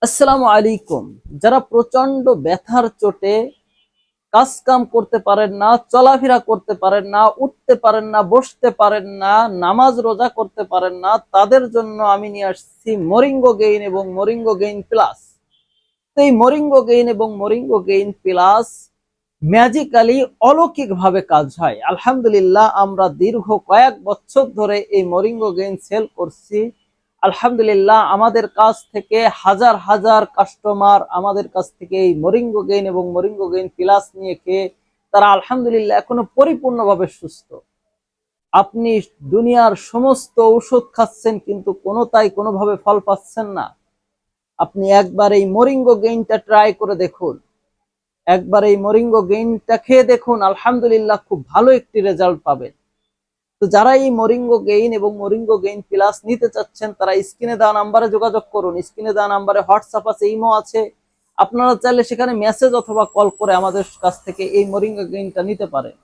আসসালামু আলাইকুম। যারা প্রচন্ড ব্যথার চোটে কাজ কাম করতে পারেন না, চলাফেরা করতে পারেন না, উঠতে পারেন না, বসতে পারেন না, নামাজ রোজা করতে পারেন না, তাদের জন্য আমি নিয়ে আসছি মরিঙ্গো গেইন এবং মরিঙ্গো গেইন প্লাস। তো এই মরিঙ্গো গেইন এবং মরিঙ্গো গেইন প্লাস ম্যাজিক্যালি অলৌকিক ভাবে কাজ হয়। আলহামদুলিল্লাহ, আমরা দীর্ঘ কয়েক বছর ধরে এই মরিঙ্গো গেইন সেল করছি। আলহামদুলিল্লাহ, আমাদের কাছ থেকে হাজার হাজার কাস্টমার আমাদের কাছ থেকে এই মরিঙ্গো গেইন এবং মরিঙ্গো গেইন প্লাস নিয়ে খেয়ে তারা আলহামদুলিল্লাহ এখনো পরিপূর্ণভাবে সুস্থ। আপনি দুনিয়ার সমস্ত ঔষধ খাচ্ছেন কিন্তু কোনোভাবে ফল পাচ্ছেন না। আপনি একবার এই মরিঙ্গো গেইনটা ট্রাই করে দেখুন, একবার এই মরিঙ্গো গেইনটা খেয়ে দেখুন, আলহামদুলিল্লাহ খুব ভালো একটি রেজাল্ট পাবেন। তো যারা এই মরিঙ্গো গেইন এবং মরিঙ্গো গেইন প্লাস নিতে চাচ্ছেন তারা স্ক্রিনে দেওয়া নাম্বারে যোগাযোগ করুন। স্ক্রিনে দেওয়া নাম্বারে হোয়াটসঅ্যাপ আছে, ইমো আছে। আপনারা চাইলে সেখানে মেসেজ অথবা কল করে আমাদের কাছ থেকে এই মরিঙ্গো গেইনটা নিতে পারেন।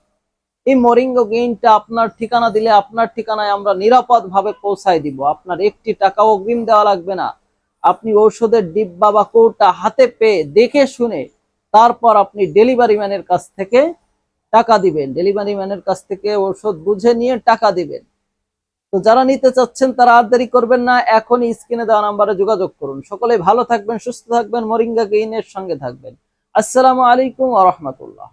এই মরিঙ্গো গেইনটা আপনার ঠিকানা দিলে আপনার ঠিকানায় আমরা নিরাপদ ভাবে পৌঁছায় দিব। আপনার একটি টাকাও অগ্রিম দেওয়া লাগবে না। আপনি ঔষধের ডিব্বা বা কৌটা হাতে পেয়ে দেখে শুনে তারপর আপনি ডেলিভারি ম্যানের কাছ থেকে টাকা দিবেন। ডেলিভারি ম্যানের কাছ থেকে ঔষধ বুঝে নিয়ে টাকা দিবেন। তো যারা নিতে চাচ্ছেন তারা আর দেরি করবেন না, এখনই স্ক্রিনে দেওয়া নাম্বারে যোগাযোগ করুন। সকলে ভালো থাকবেন, সুস্থ থাকবেন, মরিঙ্গা গেইনের সঙ্গে থাকবেন। আসসালামু আলাইকুম ওয়া রাহমাতুল্লাহ।